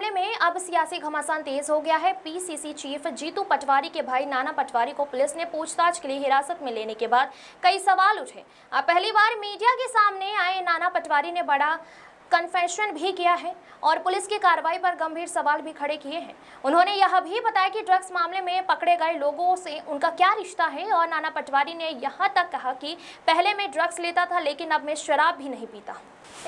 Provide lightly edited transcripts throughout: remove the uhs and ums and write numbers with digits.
मामले में अब सियासी घमासान तेज हो गया है। पीसीसी चीफ जीतू पटवारी के भाई नाना पटवारी को पुलिस ने पूछताछ के लिए हिरासत में लेने के बाद कई सवाल उठे। अब पहली बार मीडिया के सामने आए नाना पटवारी ने बड़ा कन्फेशन भी किया है और पुलिस की कार्रवाई पर गंभीर सवाल भी खड़े किए हैं। उन्होंने यह भी बताया कि ड्रग्स मामले में पकड़े गए लोगों से उनका क्या रिश्ता है और नाना पटवारी ने यहां तक कहा कि पहले मैं ड्रग्स लेता था लेकिन अब मैं शराब भी नहीं पीता।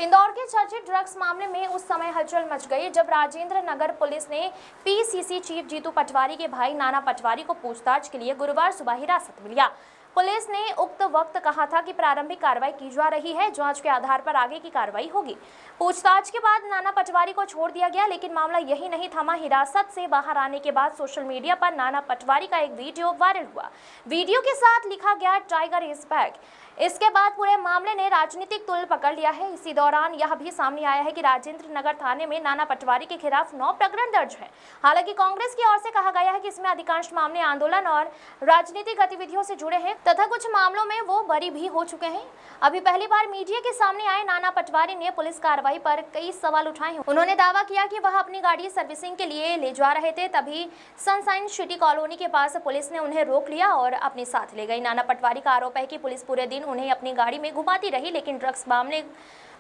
इंदौर के चर्चित ड्रग्स मामले में उस समय हलचल मच गई जब राजेंद्र नगर पुलिस ने पीसीसी चीफ जीतू पटवारी के भाई नाना पटवारी को पूछताछ के लिए गुरुवार सुबह हिरासत में लिया। पुलिस ने उक्त वक्त कहा था कि प्रारंभिक कार्रवाई की जा रही है, जांच के आधार पर आगे की कार्रवाई होगी। पूछताछ के बाद नाना पटवारी को छोड़ दिया गया, लेकिन मामला यही नहीं थमा। हिरासत से बाहर आने के बाद सोशल मीडिया पर नाना पटवारी का एक वीडियो वायरल हुआ। वीडियो के साथ लिखा गया टाइगर इज बैक। इसके बाद पूरे मामले ने राजनीतिक तुल पकड़ लिया है। इसी दौरान यह भी सामने आया है कि राजेंद्र नगर थाने में नाना पटवारी के खिलाफ 9 प्रकरण दर्ज है। हालांकि कांग्रेस की ओर से कहा गया है कि इसमें अधिकांश मामले आंदोलन और राजनीतिक गतिविधियों से जुड़े हैं तथा कुछ मामलों में वो बरी भी हो चुके हैं। अभी पहली बार मीडिया के सामने आए नाना पटवारी ने पुलिस कार्रवाई पर कई सवाल उठाए हैं। उन्होंने दावा किया कि वह अपनी गाड़ी सर्विसिंग के लिए ले जा रहे थे, तभी सनशाइन सिटी कॉलोनी के पास पुलिस ने उन्हें रोक लिया और अपने साथ ले गई। नाना पटवारी का आरोप है कि पुलिस पूरे दिन उन्हें अपनी गाड़ी में घुमाती रही, लेकिन ड्रग्स मामले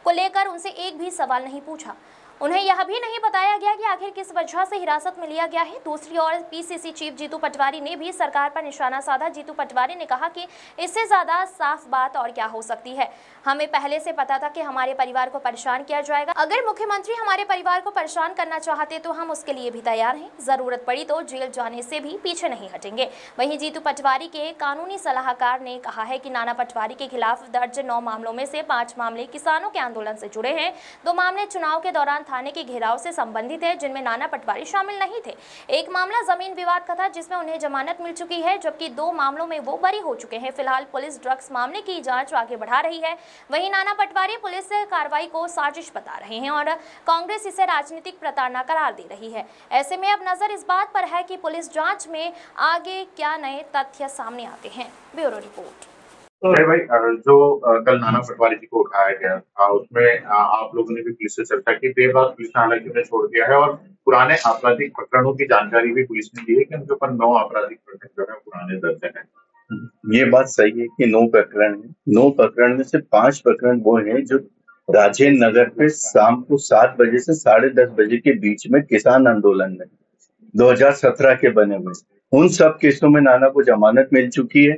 को लेकर उनसे एक भी सवाल नहीं पूछा। उन्हें यह भी नहीं बताया गया कि आखिर किस वजह से हिरासत में लिया गया है। दूसरी ओर पीसीसी चीफ जीतू पटवारी ने भी सरकार पर निशाना साधा। जीतू पटवारी ने कहा कि इससे ज्यादा साफ बात और क्या हो सकती है। हमें पहले से पता था कि हमारे परिवार को परेशान किया जाएगा। अगर मुख्यमंत्री हमारे परिवार को परेशान करना चाहते तो हम उसके लिए भी तैयार हैं। जरूरत पड़ी तो जेल जाने से भी पीछे नहीं हटेंगे। वहीं जीतू पटवारी के कानूनी सलाहकार ने कहा है कि नाना पटवारी के खिलाफ दर्ज 9 मामलों में से 5 मामले किसानों के आंदोलन से जुड़े हैं। 2 मामले चुनाव के दौरान थाने के घेराव से संबंधित है, जिनमें नाना पटवारी शामिल नहीं थे। एक मामला जमीन विवाद का था, जिसमें उन्हें जमानत मिल चुकी है, जबकि 2 मामलों में वो बरी हो चुके हैं। फिलहाल पुलिस ड्रग्स मामले की जांच आगे बढ़ा रही है। वहीं नाना पटवारी पुलिस कार्रवाई को साजिश बता रहे हैं और कांग्रेस इसे राजनीतिक प्रताड़ना करार दे रही है। ऐसे में अब नजर इस बात पर है कि पुलिस जांच में आगे क्या नए तथ्य सामने आते हैं। Bureau report. तो भाई जो कल नाना पटवारी जी को उठाया गया था उसमें आप लोगों ने भी पुलिस से चर्चा की। देर रात पुलिस ने हालांकि उन्हें छोड़ दिया है और पुराने आपराधिक प्रकरणों की जानकारी भी पुलिस ने दी है कि उनके ऊपर 9 आपराधिक प्रकरण जो है पुराने दर्ज हैं। ये बात सही है कि 9 प्रकरण है। 9 प्रकरण में से 5 प्रकरण वो हैं जो राजेंद्र नगर पे शाम को 7 बजे से 10:30 बजे के बीच में किसान आंदोलन में 2017 के बने हुए। उन सब केसों में नाना को जमानत मिल चुकी है।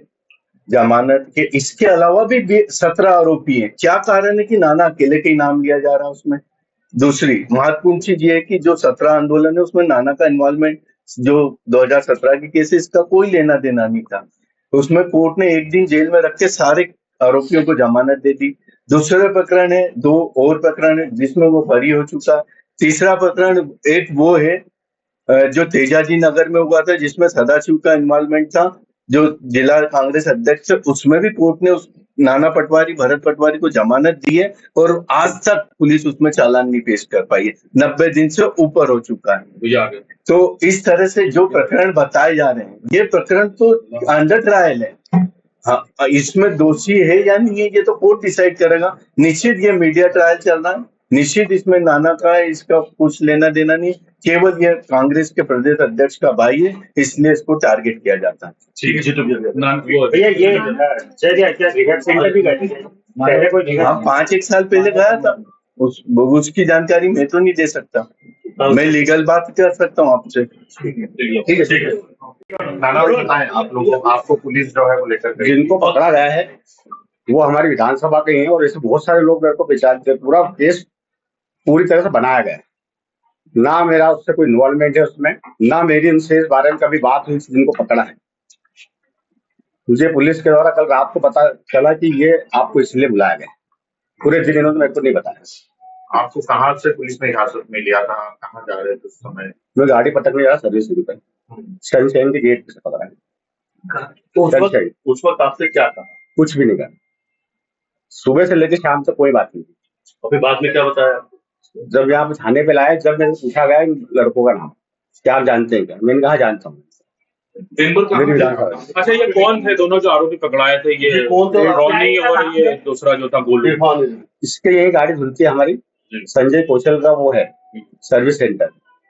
जमानत के इसके अलावा भी 17 आरोपी हैं। क्या कारण है कि नाना अकेले का ही नाम लिया जा रहा है उसमें? दूसरी महत्वपूर्ण चीज ये है कि जो 17 आंदोलन है उसमें नाना का इन्वॉल्वमेंट, जो 2017 के केस है, इसका कोई लेना देना नहीं था। उसमें कोर्ट ने 1 दिन जेल में रख के सारे आरोपियों को जमानत दे दी। दूसरा प्रकरण है, 2 और प्रकरण है जिसमें वो बरी हो चुका। तीसरा प्रकरण एक वो है जो तेजाजी नगर में हुआ था, जिसमें सदाशिव का इन्वॉल्वमेंट था, जो जिला कांग्रेस अध्यक्ष, उसमें भी कोर्ट ने उस नाना पटवारी, भरत पटवारी को जमानत दी है और आज तक पुलिस उसमें चालान नहीं पेश कर पाई है। 90 दिन से ऊपर हो चुका है। तो इस तरह से जो प्रकरण बताए जा रहे हैं, ये प्रकरण तो अंडर ट्रायल है। हाँ, इसमें दोषी है या नहीं है ये तो कोर्ट डिसाइड करेगा। निश्चित ये मीडिया ट्रायल चल रहा है, निश्चित इसमें नाना का इसका कुछ लेना देना नहीं। केवल ये कांग्रेस के प्रदेश अध्यक्ष का भाई है, इसलिए इसको टारगेट किया जाता है। ठीक है जी। तो हाँ, 5-1 साल पहले गया था, उसकी जानकारी मैं तो नहीं दे सकता। मैं लीगल बात कर सकता हूँ आपसे। ठीक है। नाना बताएं आप लोगों को, आपको पुलिस जो है वो लेकर गई। जिनको पकड़ा गया है वो हमारी विधानसभा के हैं और ऐसे बहुत सारे लोग मेरे को पहचानते हैं। पूरा केस पूरी तरह से बनाया गया है। ना मेरा उससे कोई इन्वॉल्वमेंट है उसमें, ना मेरी उनसे इस बारे में कभी बात हुई जिनको पकड़ा है। मुझे पुलिस के द्वारा कल रात को पता चला कि ये आपको इसलिए बुलाया गया। पूरे दिन इन्होंने मेरे को नहीं बताया। आपको कहाँ से पुलिस ने हिरासत में लिया था, कहाँ जा रहे थे उस समय? मैं गाड़ी पटकने जा रहा सर्विस पर, सनशाइन के गेट से पकड़ा है। तो उस वक्त आपसे क्या कहा? कुछ भी नहीं कहा। सुबह से लेकर शाम तक कोई बात नहीं। और फिर बाद में क्या बताया? जब यहाँ पे थाने पे लाए, जब मैंने पूछा गया लड़कों का नाम क्या आप जानते हैं क्या, मैंने कहा जानता हूँ। अच्छा, ये कौन थे दोनों जो आरोपी पकड़ाए थे? ये रोनी और ये दूसरा जो था गोलू। इसके यही गाड़ी धुलती है हमारी, संजय कौशल का वो है सर्विस सेंटर।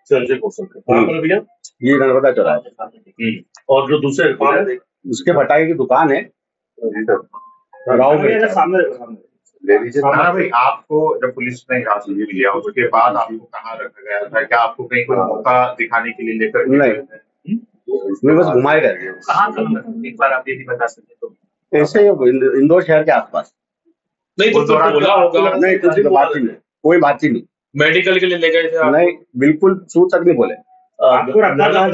संजय कौशल का कहाँ पर है भैया? ये नर्मदा चौराहा। और जो दूसरे दुकान है उसके पटाखे की दुकान है राव में। नाना भाई, आपको जब पुलिस ने हिरासत में लिया उसके बाद आपको कहाँ रखा गया था? क्या आपको कहीं कोई मौका दिखाने के लिए लेकर गए थे? मैं बस घुमाए रह गए। कहाँ एक बार आप ये भी बता सकते तो। ऐसे इंदौर शहर के आसपास। नहीं तो कुछ बोला होगा? नहीं, कुछ बात ही नहीं, कोई बात ही नहीं। मेडिकल के लिए ले गए थे आप? नहीं, बिल्कुल छू तक नहीं बोले। आपको नाना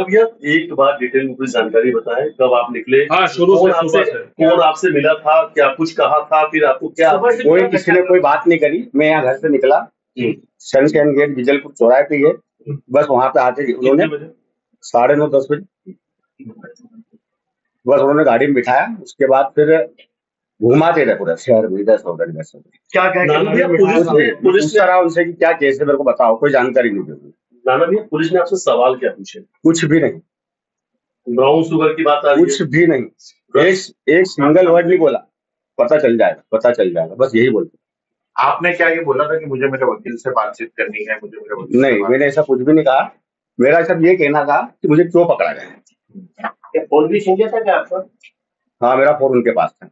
भैया एक बात डिटेल में कुछ जानकारी बताएं, कब आप निकले? हाँ, शुरू से कौन आपसे मिला था, क्या कुछ कहा था, फिर आपको क्या? कोई किसी ने कोई बात नहीं करी। मैं यहाँ घर से निकला, सनशाइन गेट विजलपुर चौराहे पे है, बस वहां पे आते उन्होंने 9:30-10 बजे बस उन्होंने गाड़ी में बिठाया। उसके बाद फिर घुमाते रहे पूरा शहर में, इधर से उधर, इधर से उधर। क्या पुलिस रहा उनसे कि क्या केस है, मेरे को बताओ। कोई जानकारी नहीं दी। नाना भैया, पुलिस ने आपसे सवाल क्या पूछे? कुछ भी नहीं। ब्राउन शुगर की बात आ रही है? कुछ भी नहीं। एक सिंगल वर्ड नहीं बोला, पता चल जाएगा, पता चल जाएगा, बस यही बोलते। आपने क्या ये बोला था कि मुझे मेरे वकील से बातचीत करनी है, मुझे मेरे वकील नहीं, मैंने ऐसा कुछ भी नहीं कहा। मेरा सिर्फ ये कहना था कि मुझे क्यों पकड़ा गया। फोन भी छीन लिया था क्या आपका? हाँ, मेरा फोन उनके पास था।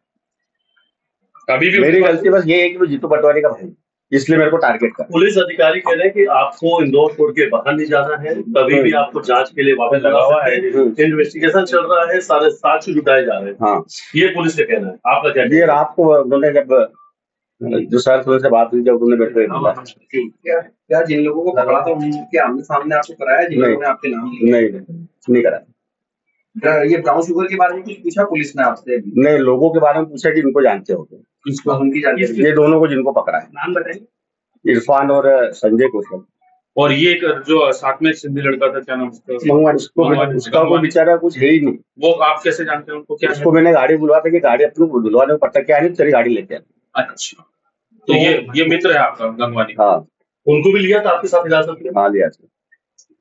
अभी भी मेरी गलती बस ये है कि वो जीतू पटवारी का भाई, इसलिए मेरे को टारगेट कर। पुलिस अधिकारी कह रहे हैं कि आपको इंदौर छोड़ के बाहर नहीं जाना है, कभी भी आपको जांच के लिए वापस लगा हुआ है, इन्वेस्टिगेशन चल रहा है, सारे साक्ष्य जुटाए जा रहे हैं। हाँ, ये पुलिस का कहना है। आपका क्या? ये रात को उन्होंने जब जो सर से बात हुई, जब उन्होंने बैठे क्या जिन लोगों को पकड़ा था उनके आमने सामने आपको कराया, जिन लोगों ने आपके नाम लिए? नहीं करा। ये ब्राउन शुगर के बारे में कुछ पूछा पुलिस ने आपसे? नहीं, लोगों के बारे में पूछा कि इनको जानते हो। इसको उनकी जानकारी? ये दोनों को जिनको पकड़ा है, नाम बताइए। इरफान और संजय कौशल। और ये एक जो साथ में सिंधी लड़का था, क्या नाम उसका कोई बेचारा कुछ है ही नहीं। वो आप कैसे जानते हैं उनको? क्या उसको मैंने गाड़ी बुलवा था कि गाड़ी अपने बुलवाने को पड़ता, क्या नहीं तेरी गाड़ी लेके आ। अच्छा, तो ये मित्र है आपका गंगवानी? हाँ, उनको भी लिया था आपके साथ हिरासत में? हाँ, लिया था।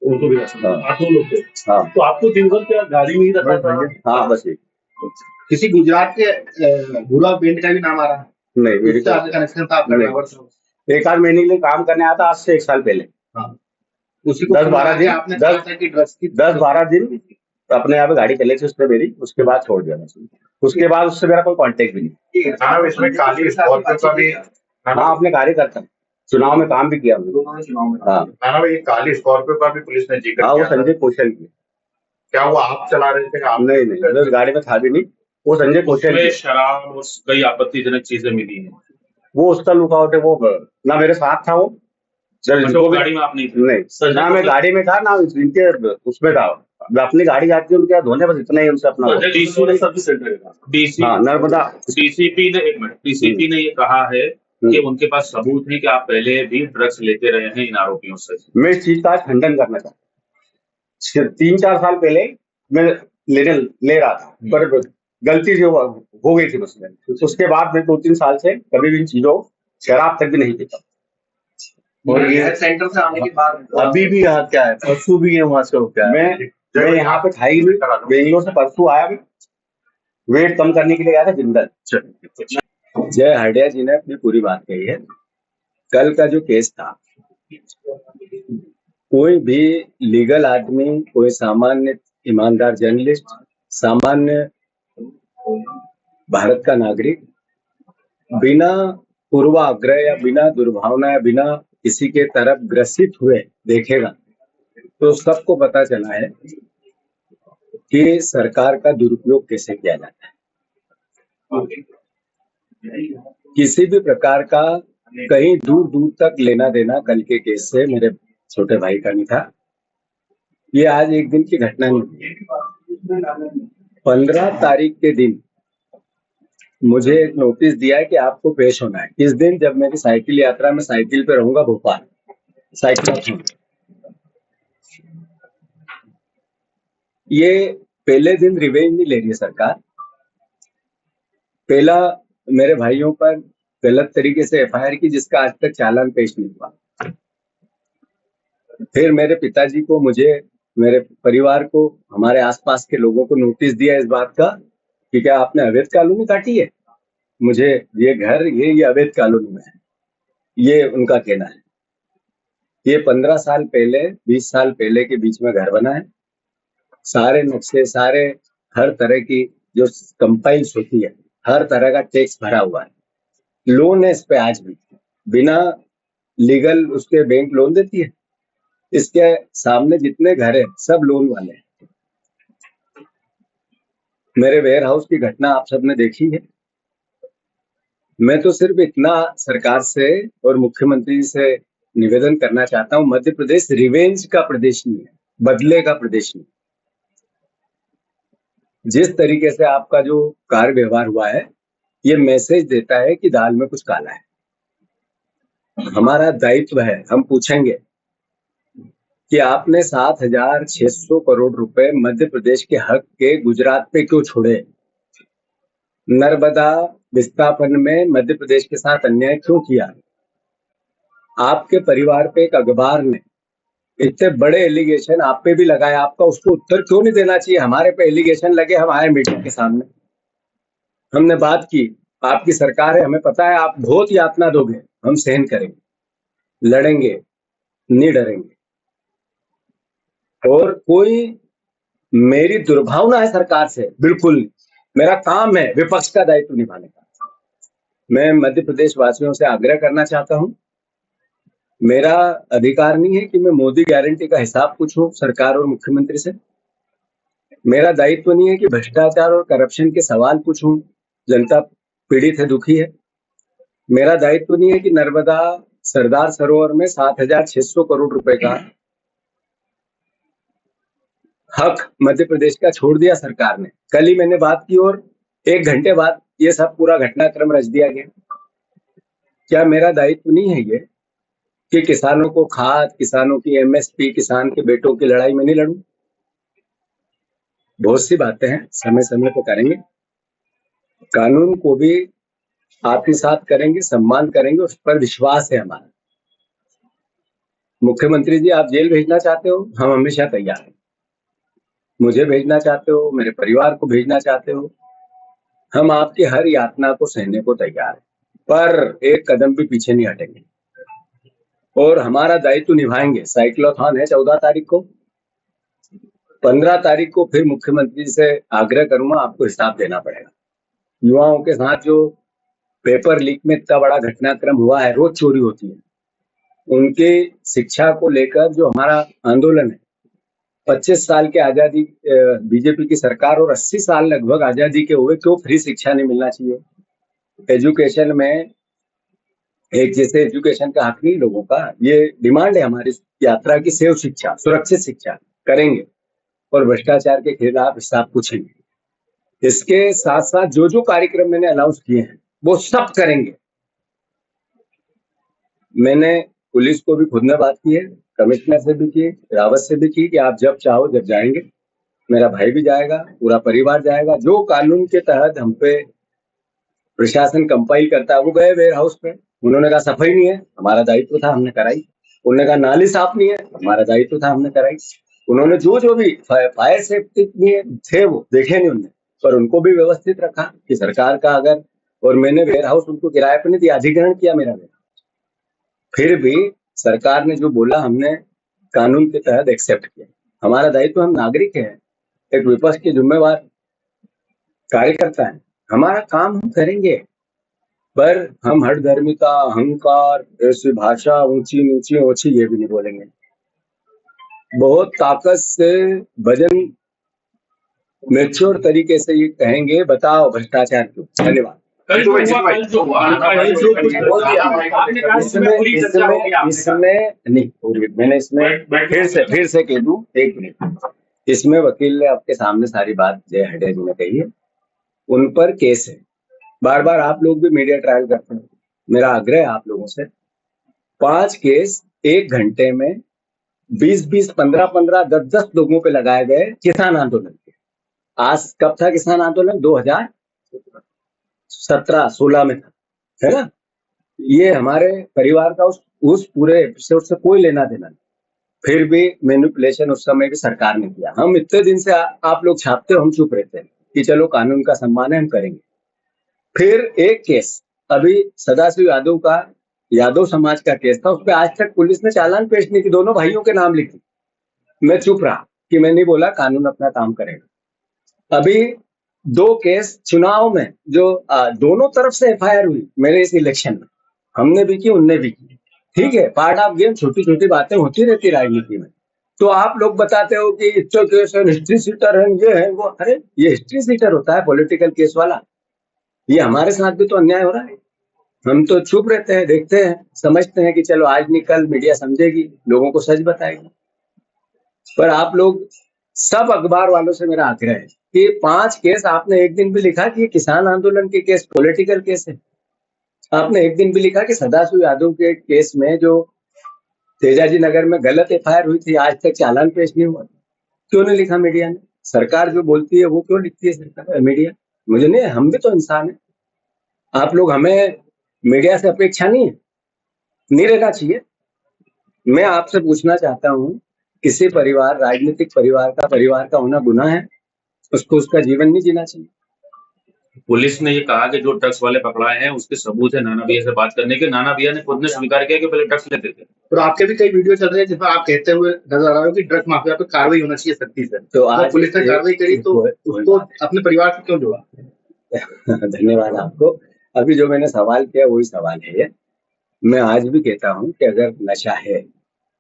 उनको भी हिरासत में? आप दो लोग थे? हाँ। तो आपको दिन भर क्या गाड़ी में ही रखा था? हाँ, बस ये। किसी गुजरात के भूरा पेंट का भी नाम आ रहा है? नहीं, मेरे कनेक्शन था आपका ड्राइवर से? 1-8 महीने के लिए काम करने आया था, आज से 1 साल पहले। उसी को 10-12 दिन आपने कहा कि ड्रग्स की 10-12 दिन अपने यहाँ पे गाड़ी चले थी उसने मेरी। उसके बाद छोड़ दिया उसने। उसके बाद उससे मेरा कोई कांटेक्ट भी नहीं। हाँ, इसमें काली स्कॉर्पियो का भी। हाँ, अपने कार्यकर्ता चुनाव में काम भी किया हमने। हाँ, नाना भाई, काली स्कॉर्पियो का भी पुलिस ने जिक्र हाँ, वो किया था। संजय कौशल की। क्या वो आप चला रहे थे? आप नहीं, उस गाड़ी में था भी नहीं। वो संजय कौशल की। शराब और कई आपत्तिजनक चीजें मिली हैं। वो उसका लुकआउट है। वो ना मेरे साथ था वो, जब वो गाड़ी में आप नहीं थे? नहीं, ना मैं गाड़ी में था, ना इनके उसमें था। अपनी गाड़ी जाती है उनके धोने, बस इतना ही उनसे अपना। सर्विस सेंटर है। हाँ, नर्मदा। डीसीपी ने डीसीपी ने ये कहा है कि उनके पास सबूत है कि आप पहले भी ड्रग्स लेते रहे हैं इन आरोपियों से। मैं इस चीज का खंडन करना चाहता हूँ। 3-4 साल पहले मैं ले रहा था, पर गलती से हो गई थी मुझसे। उसके बाद मैं 2-3 साल से कभी भी इन चीजों, शराब तक भी नहीं पीता। और ये सेंटर से आने के बाद अभी भी यहाँ क्या है, परसों भी है वहां से क्या है। मैं यहाँ पे था ही नहीं। बेंगलोर से परसों आया मैं, वेट कम करने के लिए गया था जिंदल। जय हडिया जी ने अपनी पूरी बात कही है। कल का जो केस था, कोई भी लीगल आदमी, कोई सामान्य ईमानदार जर्नलिस्ट, सामान्य भारत का नागरिक, बिना पूर्वाग्रह या बिना दुर्भावना या बिना किसी के तरफ ग्रसित हुए देखेगा तो सबको पता चला है कि सरकार का दुरुपयोग कैसे किया जाता है। किसी भी प्रकार का कहीं दूर दूर तक लेना देना कल के केस से मेरे छोटे भाई का नहीं था। ये आज एक दिन की घटना नहीं। 15 तारीख के दिन मुझे एक नोटिस दिया है कि आपको पेश होना है। किस दिन? जब मेरी साइकिल यात्रा में साइकिल पे रहूंगा भोपाल, साइकिल। ये पहले दिन रिवेंज नहीं ले रही है सरकार। पहला मेरे भाइयों पर गलत तरीके से एफआईआर की, जिसका आज तक चालान पेश नहीं हुआ। फिर मेरे पिताजी को, मुझे, मेरे परिवार को, हमारे आसपास के लोगों को नोटिस दिया इस बात का कि क्या आपने अवैध कॉलोनी काटी है, मुझे ये घर ये अवैध कॉलोनी में है, ये उनका कहना है। ये 15 साल पहले 20 साल पहले के बीच में घर बना है। सारे नक्शे, सारे हर तरह की जो कंपाइल्स होती है, हर तरह का टैक्स भरा हुआ है। लोन है इस पे आज भी, बिना लीगल उसके बैंक लोन देती है। इसके सामने जितने घर है सब लोन वाले हैं। मेरे वेयर हाउस की घटना आप सबने देखी है। मैं तो सिर्फ इतना सरकार से और मुख्यमंत्री से निवेदन करना चाहता हूं, मध्य प्रदेश रिवेंज का प्रदेश नहीं है, बदले का प्रदेश नहीं। जिस तरीके से आपका जो कार्य व्यवहार हुआ है, ये मैसेज देता है कि दाल में कुछ काला है। हमारा दायित्व है, हम पूछेंगे कि आपने 7,600 करोड़ रुपए मध्य प्रदेश के हक के गुजरात पे क्यों छोड़े? नर्मदा विस्थापन में मध्य प्रदेश के साथ अन्याय क्यों किया? आपके परिवार पे एक अखबार ने इतने बड़े एलिगेशन आप पे भी लगाया, आपका उसको उत्तर क्यों नहीं देना चाहिए? हमारे पे एलिगेशन लगे, हम आए मीडिया के सामने, हमने बात की, आपकी सरकार है, हमें पता है आप बहुत यातना दोगे, हम सहन करेंगे, लड़ेंगे, नहीं डरेंगे। और कोई मेरी दुर्भावना है सरकार से? बिल्कुल नहीं। मेरा काम है विपक्ष का दायित्व निभाने का। मैं मध्य प्रदेश वासियों से आग्रह करना चाहता हूं, मेरा अधिकार नहीं है कि मैं मोदी गारंटी का हिसाब पूछूं सरकार और मुख्यमंत्री से। मेरा दायित्व नहीं है कि भ्रष्टाचार और करप्शन के सवाल पूछूं, जनता पीड़ित है, दुखी है। मेरा दायित्व नहीं है कि नर्मदा सरदार सरोवर में 7,600 करोड़ रुपए का हक मध्य प्रदेश का छोड़ दिया सरकार ने। कल ही मैंने बात की और 1 घंटे बाद ये सब पूरा घटनाक्रम रच दिया गया। क्या मेरा दायित्व नहीं है ये कि किसानों को खाद, किसानों की एमएसपी, किसान के बेटों की लड़ाई में नहीं लड़ूं? बहुत सी बातें हैं, समय समय पर करेंगे, कानून को भी आत्मसात करेंगे, सम्मान करेंगे, उस पर विश्वास है हमारा। मुख्यमंत्री जी, आप जेल भेजना चाहते हो, हम हमेशा तैयार हैं। मुझे भेजना चाहते हो, मेरे परिवार को भेजना चाहते हो, हम आपकी हर यातना को सहने को तैयार हैं, पर एक कदम भी पीछे नहीं हटेंगे और हमारा दायित्व निभाएंगे। साइक्लोथॉन है 14 तारीख को, 15 तारीख को फिर मुख्यमंत्री से आग्रह करूंगा, आपको हिसाब देना पड़ेगा। युवाओं के साथ जो पेपर लीक में इतना बड़ा घटनाक्रम हुआ है, रोज चोरी होती है, उनकी शिक्षा को लेकर जो हमारा आंदोलन है, 25 साल के आजादी बीजेपी की सरकार और 80 साल लगभग आजादी के हुए, क्यों फ्री शिक्षा नहीं मिलना चाहिए? एजुकेशन में एक जैसे एजुकेशन का हक नहीं लोगों का, ये डिमांड है हमारी यात्रा की। सेव शिक्षा, सुरक्षित शिक्षा करेंगे और भ्रष्टाचार के खिलाफ हिसाब पूछेंगे। इसके साथ साथ जो जो कार्यक्रम मैंने अनाउंस किए हैं वो सब करेंगे। मैंने पुलिस को भी खुद ने बात की है, कमिश्नर से भी की, रावत से भी की कि आप जब चाहो जब जाएंगे, मेरा भाई भी जाएगा, पूरा परिवार जाएगा। जो कानून के तहत हम पे प्रशासन कंपाइल करता है, वो गए वेयर हाउस पे, उन्होंने कहा सफाई नहीं है, हमारा दायित्व था, हमने कराई। उन्होंने कहा नाली साफ नहीं है, हमारा दायित्व था, हमने कराई। उन्होंने जो भी फायर सेफ्टी थे वो देखे नहीं उन्होंने, पर उनको भी व्यवस्थित रखा कि सरकार का अगर, और मैंने वेयर हाउस उनको किराए पर नहीं दिया, अधिग्रहण किया मेरा वेयर। फिर भी सरकार ने जो बोला हमने कानून के तहत एक्सेप्ट किया। हमारा दायित्व, हम नागरिक हैं, एक विपक्ष के जिम्मेवार कार्यकर्ता है, हमारा काम हम करेंगे, पर हम हठधर्मिता, अहंकार, ऐसी भाषा ऊंची नीची ओछी ये भी नहीं बोलेंगे। बहुत ताकत से भजन मैच्योर तरीके से ये कहेंगे, बताओ भ्रष्टाचार क्यों। धन्यवाद। मैंने इसमें फिर से कह दूं, 1 मिनट, इसमें वकील ने आपके सामने सारी बात जय हडे जी ने कही है, उन पर केस है। बार बार आप लोग भी मीडिया ट्रायल करते हैं, मेरा आग्रह है आप लोगों से, 5 केस 1 घंटे में 20-20, 15-15, 10-10 लोगों पे लगाए गए किसान आंदोलन के। आज कब था किसान आंदोलन? 2017-16 में था, है ना? ये हमारे परिवार का उस पूरे एपिसोड से कोई लेना देना नहीं। फिर भी मैनिपुलेशन उस समय भी सरकार ने किया। हम इतने दिन से आप लोग छापते हो, हम चुप रहते हैं कि चलो कानून का सम्मान है, हम करेंगे। फिर एक केस अभी सदाशिव यादव का यादव समाज का केस था, उस पर आज तक पुलिस ने चालान पेश नहीं की, दोनों भाइयों के नाम लिखे। मैं चुप रहा कि मैं नहीं बोला, कानून अपना काम करेगा। अभी 2 केस चुनाव में जो दोनों तरफ से एफआईआर हुई मेरे इस इलेक्शन में, हमने भी की, उनने भी की। ठीक है, पार्ट ऑफ गेम, छोटी छोटी बातें होती रहती राजनीति में। तो आप लोग बताते हो कि इच्छा केस है, हिस्ट्री सीटर है, ये है वो। अरे ये हिस्ट्री सीटर होता है पॉलिटिकल केस वाला, ये हमारे साथ भी तो अन्याय हो रहा है। हम तो चुप रहते हैं, देखते हैं, समझते हैं कि चलो आज नहीं कल मीडिया समझेगी, लोगों को सच बताएगी। पर आप लोग सब अखबार वालों से मेरा आग्रह है कि 5 केस आपने एक दिन भी लिखा कि ये किसान आंदोलन के केस पॉलिटिकल केस है। आपने एक दिन भी लिखा कि सदाशिव यादव के केस में जो तेजाजी नगर में गलत एफआईआर हुई थी, आज तक चालान पेश नहीं हुआ। क्यों नहीं लिखा मीडिया ने? सरकार जो बोलती है वो क्यों लिखती है सरकार, मीडिया? मुझे नहीं, हम भी तो इंसान है। आप लोग, हमें मीडिया से अपेक्षा नहीं है, नहीं रहना चाहिए। मैं आपसे पूछना चाहता हूँ, किसी परिवार, राजनीतिक परिवार का होना गुनाह है? उसको उसका जीवन नहीं जीना चाहिए? पुलिस ने ये कहा कि जो ड्रग्स वाले पकड़ाए हैं उसके सबूत है नाना भैया से बात करने के। नाना भैया ने खुद ने स्वीकार किया कि पहले ड्रग्स लेते थे। तो आपके भी कई वीडियो चल रहे हैं जिसमें आप कहते हुए नजर आ रहे हो कि ड्रग माफिया पे कार्रवाई होना चाहिए सख्ती से। तो आज पुलिस ने कार्रवाई करी तो उसको अपने परिवार से क्यों जोड़ा? धन्यवाद आपको। अभी जो मैंने सवाल किया वही सवाल है। मैं आज भी कहता हूँ कि अगर नशा है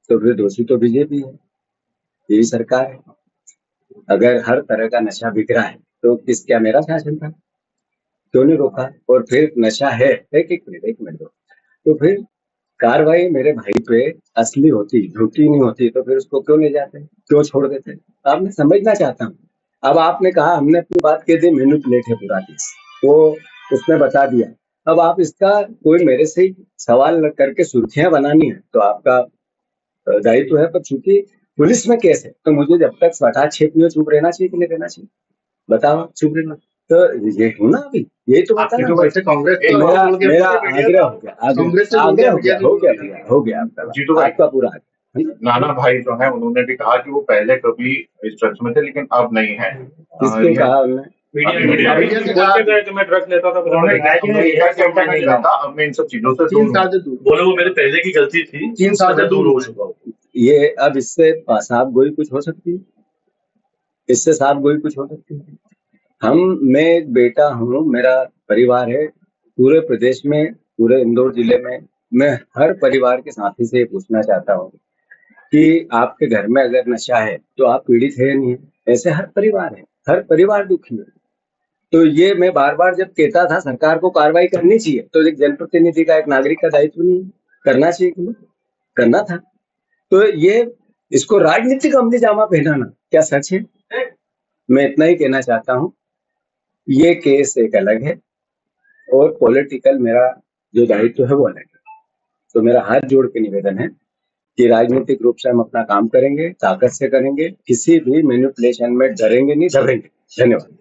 तो फिर दोषी तो बीजेपी है, यही सरकार है। अगर हर तरह का नशा बिक रहा है तो क्या मेरा शासन था? क्यों नहीं रोका? और फिर नशा है, एक मिनट दो, तो फिर कार्रवाई मेरे भाई पे असली होती, झूठी नहीं होती, तो फिर उसको क्यों ले जाते, क्यों छोड़ देते? अब मैं समझना चाहता हूँ। अब आपने कहा हमने अपनी बात कह दी, मैनिपुलेट है पूरा केस, वो उसने बता दिया। अब आप इसका कोई मेरे से सवाल करके सुर्खियां बनानी है तो आपका दायित्व है, पर चूंकि पुलिस में केस है तो मुझे जब तक सटा छेप नहीं चुप रहना चाहिए कि नहीं रहना चाहिए? बताओ, चुप रहना तो ये हूँ ना, अभी यही तो बता रहा हूँ। वैसे कांग्रेस मेरा आग्रह हो गया, हो गया आपका पूरा आग्रह। नाना भाई जो है उन्होंने भी कहा कि वो पहले कभी इस ड्रग्स में थे लेकिन अब नहीं है। किसको कहा उन्होंने? मीडिया से बोलते गए कि मैं ड्रग्स लेता था, उन्होंने कहा कि मैं नहीं लेता, अब मैं इन सब चीजों से 3 साल से दूर। बोले वो मेरे पहले की गलती थी, 3 साल से दूर हो चुका हूँ। ये अब इससे साफ गोई कुछ हो सकती है? इससे साफ गोई कुछ हो सकती है? मैं एक बेटा हूँ, मेरा परिवार है पूरे प्रदेश में, पूरे इंदौर जिले में। मैं हर परिवार के साथी से पूछना चाहता हूँ कि आपके घर में अगर नशा है तो आप पीड़ित है या नहीं है? ऐसे हर परिवार है, हर परिवार दुखी है। तो ये मैं बार बार जब कहता था सरकार को कार्रवाई करनी चाहिए, तो एक जनप्रतिनिधि का, एक नागरिक का दायित्व नहीं करना चाहिए कि करना था? तो ये इसको राजनीतिक अमली जामा पहनाना क्या सच है? मैं इतना ही कहना चाहता हूँ, ये केस एक अलग है और पॉलिटिकल मेरा जो दायित्व है वो अलग है। तो मेरा हाथ जोड़ के निवेदन है कि राजनीतिक रूप से हम अपना काम करेंगे, ताकत से करेंगे, किसी भी मैनिपुलेशन में डरेंगे नहीं, दबेंगे। धन्यवाद।